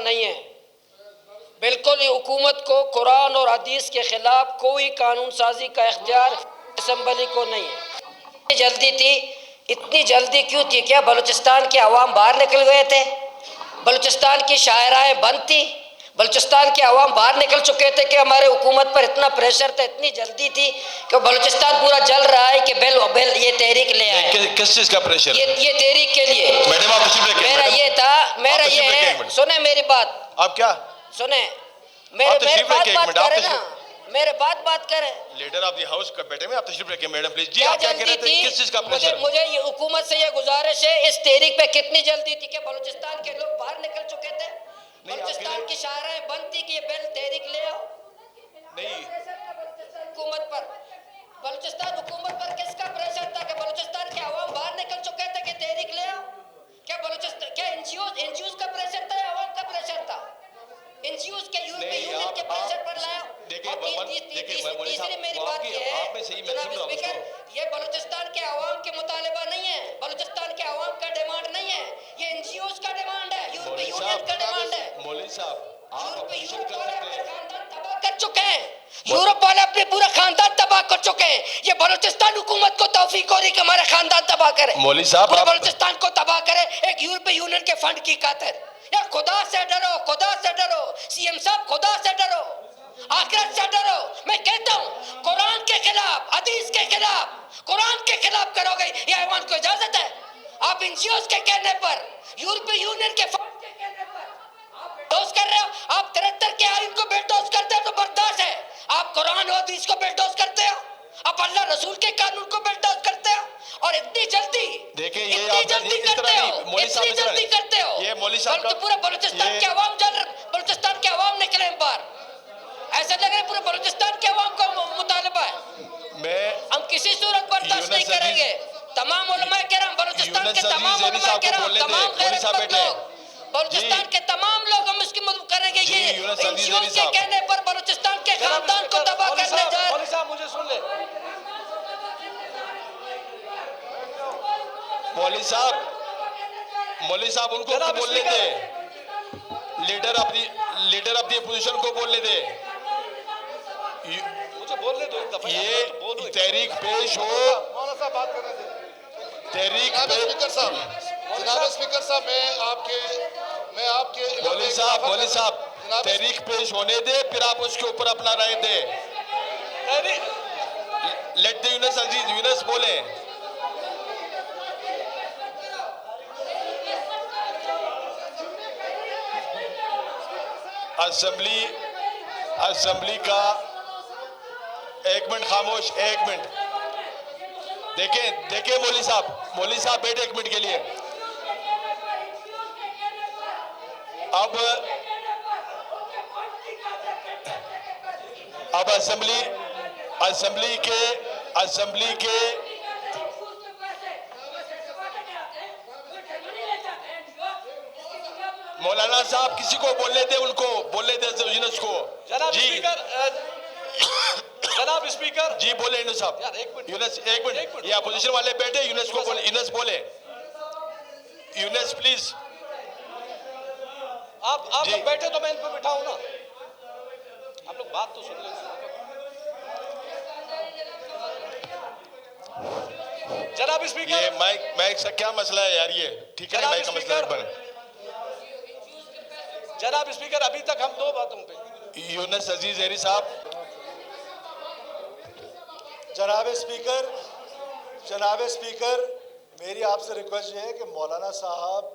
نہیں ہے. بالکل حکومت کو قرآن اور حدیث کے خلاف کوئی قانون سازی کا اختیار اسمبلی کو نہیں ہے. جلدی تھی، اتنی جلدی کیوں تھی؟ کیا بلوچستان کے عوام باہر نکل گئے تھے؟ بلوچستان کی شاعرائیں بند تھی؟ بلوچستان کے عوام باہر نکل چکے تھے کہ ہمارے حکومت پر اتنا پریشر تھا، اتنی جلدی تھی کہ بلوچستان پورا جل رہا ہے کہ بیل یہ تحریک لے آئے. کس چیز کا پریشر؟ یہ تحریک کے لیے. میڈم آپ تشریف رکھیں. میرا یہ تھا، میرا یہ ہے. سنیں میری بات. آپ کیا سنیں میرے بات کریں نا، میرے بات کریں. لیڈر آف دی ہاؤس کا بیٹے میں آپ تشریف رکھیں میڈم پلیز. جی آپ کیا کہہ رہے تھے؟ کس چیز کا پریشر؟ مجھے یہ حکومت سے یہ گزارش ہے، اس تحریک پہ کتنی جلدی تھی کہ بلوچستان کے لوگ باہر نکل چکے تھے. بلوچستان کی شاعرائیں بند تھی کہ یہ بیل تحریک لے آؤ. نہیں، حکومت پر، بلوچستان حکومت پر کس کا پریشر تھا کہ بلوچستان کے عوام باہر نکل چکے تھے کہ تحریک لے آؤ؟ کیا بلوچستان، کیا این جی اوز کا پریشر تھا یا عوام کا پریشر تھا؟ این جی اوز کے یونین کے پریشر پر لایا. تیسری میری بات یہ ہے جناب اسپیکر، یہ بلوچستان کے عوام کے مطالبہ نہیں ہے، بلوچستان کے عوام کا ڈیمانڈ نہیں ہے، یہ این جی اوز کا ڈیمانڈ ہے، یورپی یونین کا ڈیمانڈ ہے. مولوی صاحب یورپ والے اپنے خاندان تباہ کر چکے ہیں، یورپ والے اپنے پورا خاندان تباہ کر چکے ہیں. یہ بلوچستان حکومت کو توفیق ہو رہی کہ ہمارا خاندان تباہ کرے، مولوی صاحب پورے بلوچستان کو تباہ کرے ایک یورپی یونین کے فنڈ کی خاطر. یا خدا سے ڈرو، خدا سے ڈرو. سی ایم صاحب خدا سے ڈرو، آخرت سے ڈرو. میں کہتا ہوں قرآن کے خلاف، حدیث کے خلاف، قرآن کے خلاف کرو گے یہ ایوان کو اجازت ہے؟ آپ این جی اوز کے کہنے پر، یورپی یونین کے فنڈ کے کہنے پر آپ بلڈوز کر رہے ہو. آپ 73 کے آئین کو بلڈوز کرتے ہو تو برداشت ہے، آپ قرآن و حدیث کو بلڈوز کرتے ہو، آپ اللہ رسول کے قانون کو بلڈوز کرتے ہو. اور اتنی جلدی، دیکھیں یہ اتنی جلدی کرتے ہو، اتنی جلدی کرتے ہو. یہ مولوی صاحب کا پورا بلوچستان کے عوام بلوچستان کے عوام نکلے باہر. ایسا لگ رہا ہے پورے بلوچستان کے عوام کا مطالبہ ہے. ہم کسی صورت برداشت نہیں کریں گے. تمام علماء کرام، بلوچستان کے تمام علماء کرام، تمام غیرتمند لوگ، بلوچستان کے تمام لوگ ہم اس کی مدد کریں گے. یہ این جی اوز کے کہنے پر بلوچستان کے خاندان کو تباہ کرنے جا رہے ہیں. مولوی صاحب مجھے سن لیں. مولوی صاحب ان کو بولنے دے. لیڈر اپنی اپوزیشن کو بولنے دے. مجھے بولنے دو ایک دفعہ. یہ تحریک پیش ہو. مولانا صاحب بات کرنے دیں. تحریک جناب اسپیکر صاحب میں آپ کے مولوی صاحب تحریک پیش ہونے دے، پھر آپ اس کے اوپر اپنا رائے دیں. لیٹ دی یونس عزیز یونس بولیں. اسمبلی کا ایک منٹ خاموش، ایک منٹ. دیکھیں مولوی صاحب بیٹھے ایک منٹ کے لیے. اب اسمبلی کے مولانا صاحب کسی کو بولنے دے، ان کو بولنے دے یونس کو. جناب اسپیکر جی بولے یونس صاحب. یونس ایک منٹ، یہ اپوزیشن والے بیٹھے، یونس کو بولے. یونس بولے. یونس پلیز. آپ لوگ بیٹھے تو میں ان پہ بٹھاؤں نا. آپ لوگ بات تو سن لیں. جناب اسپیکر، یہ مائک کا کیا مسئلہ ہے یار؟ یہ ٹھیک ہے مائک کا مسئلہ ہے. جناب اسپیکر ابھی تک ہم دو باتوں پہ. یونس عزیز ہیری صاحب. جناب اسپیکر میری آپ سے ریکویسٹ یہ ہے کہ مولانا صاحب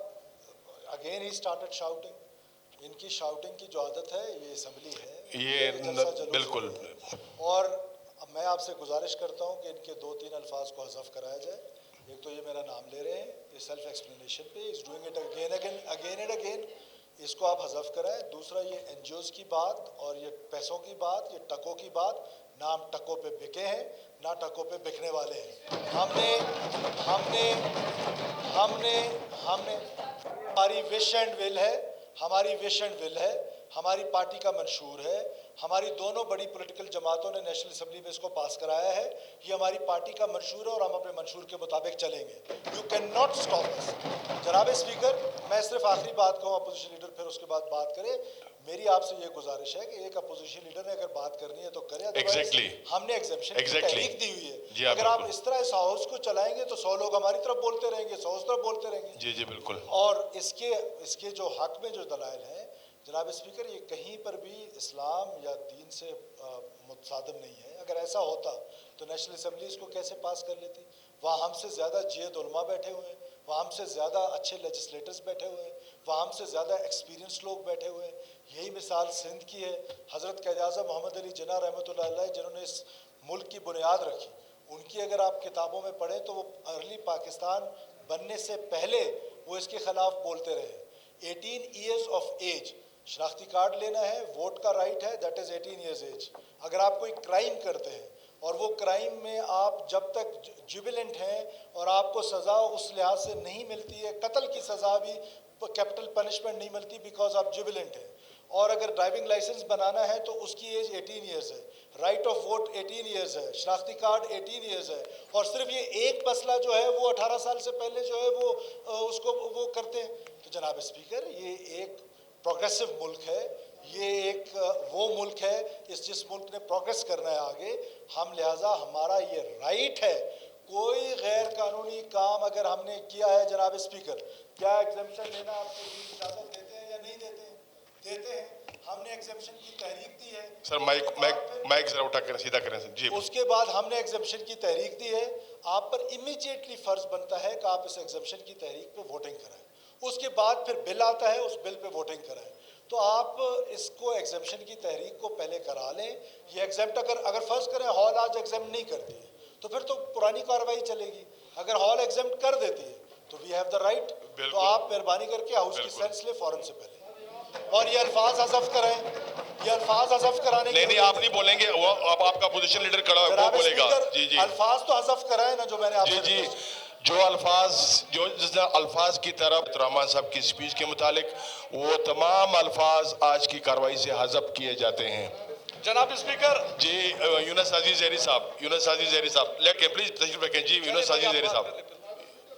اگین ہی اسٹارٹڈ شاؤٹنگ. ان کی شاؤٹنگ کی جو عادت ہے، یہ اسمبلی ہے، یہ بالکل. اور میں آپ سے گزارش کرتا ہوں کہ ان کے 2-3 الفاظ کو حذف کرایا جائے. ایک تو یہ میرا نام لے رہے ہیں، یہ سیلف ایکسپلینیشن پہ is doing it again and again. اس کو آپ حذف کرائیں. دوسرا یہ این جی اوز کی بات اور یہ پیسوں کی بات، یہ ٹکوں کی بات، نہ ہم ٹکوں پہ بکے ہیں نہ ٹکوں پہ بکنے والے ہیں. ہماری وش اینڈ ول ہے، ہماری پارٹی کا منشور ہے. ہماری دونوں بڑی پولیٹیکل جماعتوں نے نیشنل اسمبلی میں اس کو پاس کرایا ہے. یہ ہماری پارٹی کا منشور ہے اور ہم اپنے منشور کے مطابق چلیں گے. یو کین ناٹ اسٹاپ اس. جناب اسپیکر, میں صرف آخری بات کہوں, اپوزیشن لیڈر پھر اس کے بعد بات کرے. میری آپ سے یہ گزارش ہے کہ ایک اپوزیشن لیڈر نے اگر بات کرنی ہے تو کرے. Exactly. ہم نے ایگزیمشن کی تحریک دی ہوئی ہے. جی اگر آپ اس طرح اس ہاؤس کو چلائیں گے تو 100 لوگ ہماری طرف بولتے رہیں گے, 100 اس طرف بولتے رہیں گے. جی جی بالکل. اور اس کے جو حق میں جو دلائل ہیں جناب اسپیکر, یہ کہیں پر بھی اسلام یا دین سے متصادم نہیں ہے. اگر ایسا ہوتا تو نیشنل اسمبلی اس کو کیسے پاس کر لیتی؟ وہاں ہم سے زیادہ جید علماء بیٹھے ہوئے ہیں, وہاں ہم سے زیادہ اچھے لیجسلیٹرز بیٹھے ہوئے ہیں, وہاں ہم سے زیادہ ایکسپیرینس لوگ بیٹھے ہوئے ہیں. یہی مثال سندھ کی ہے. حضرت قائد اعظم محمد علی جناح رحمۃ اللہ علیہ جنہوں نے اس ملک کی بنیاد رکھی, ان کی اگر آپ کتابوں میں پڑھیں تو وہ ارلی پاکستان بننے سے پہلے وہ اس کے خلاف بولتے رہے. 18 ایئرز آف ایج, شناختی کارڈ لینا ہے, ووٹ کا رائٹ ہے, دیٹ از 18 ایئرز ایج. اگر آپ کوئی کرائم کرتے ہیں اور وہ کرائم میں آپ جب تک جوبیلنٹ ہیں اور آپ کو سزا اس لحاظ سے نہیں ملتی ہے, قتل کی سزا بھی کیپٹل پنشمنٹ نہیں ملتی بیکاز آپ جوبیلنٹ ہیں, اور اگر ڈرائیونگ لائسنس بنانا ہے تو اس کی ایج 18 ایئرز ہے, رائٹ آف ووٹ 18 ایئرز ہے, شناختی کارڈ 18 ایئرز ہے. اور صرف یہ ایک مسئلہ جو ہے وہ 18 سال سے پہلے جو ہے وہ اس کو وہ کرتے ہیں. تو جناب اسپیکر, یہ ایک پروگریسو ملک ہے, یہ ایک وہ ملک ہے جس ملک نے پروگریس کرنا ہے آگے. ہم لہٰذا ہمارا یہ رائٹ ہے. کوئی غیر قانونی کام اگر ہم نے کیا ہے جناب اسپیکر, کیا ایگزمپشن لینا آپ کو اجازت دیتے ہیں یا نہیں دیتے ہیں؟ دیتے ہیں. ہم نے ایگزمپشن کی تحریک دی ہے. سر مائک ذرا اٹھا کر سیدھا کریں سر. جی. اس کے بعد ہم نے ایگزمپشن کی تحریک دی ہے. آپ پر امیجیٹلی فرض بنتا ہے کہ آپ اس ایگزمپشن کی تحریک پہ ووٹنگ کرائیں. اس کے بعد پھر بل آتا ہے, اس بل پہ ووٹنگ کرائیں. تو آپ اس کو ایگزمپشن کی تحریک کو پہلے کرا لیں. یہ ایگزمپٹ اگر فرض کریں ہال آج ایگزمپٹ نہیں کرتی ہے تو پھر تو پرانی کارروائی چلے گی. اگر ہال ایگزمپٹ کر دیتی ہے تو وی ہیو دا رائٹ. تو آپ مہربانی کر کے ہاؤس کی سینس لیں فوراً سے پہلے, اور یہ الفاظ حذف کریں. یہ الفاظ حذف کرانے کی نہیں آپ نہیں بولیں گے, وہ اب آپ کا پوزیشن لیڈر کھڑا ہے وہ بولے گا. جی جی الفاظ تو حذف کرائیں نا جو میں نے آپ جی سے جی. جو جس الفاظ کی طرف رحمان صاحب کی سپیچ کے متعلق, وہ تمام الفاظ آج کی کاروائی سے حذف کیے جاتے ہیں. جناب اسپیکر. جی یونس عزیز زہری صاحب, یونس عزیز زہری صاحب لے کے پلیز تشریف رکھیں. جی یونس عزیز زہری صاحب.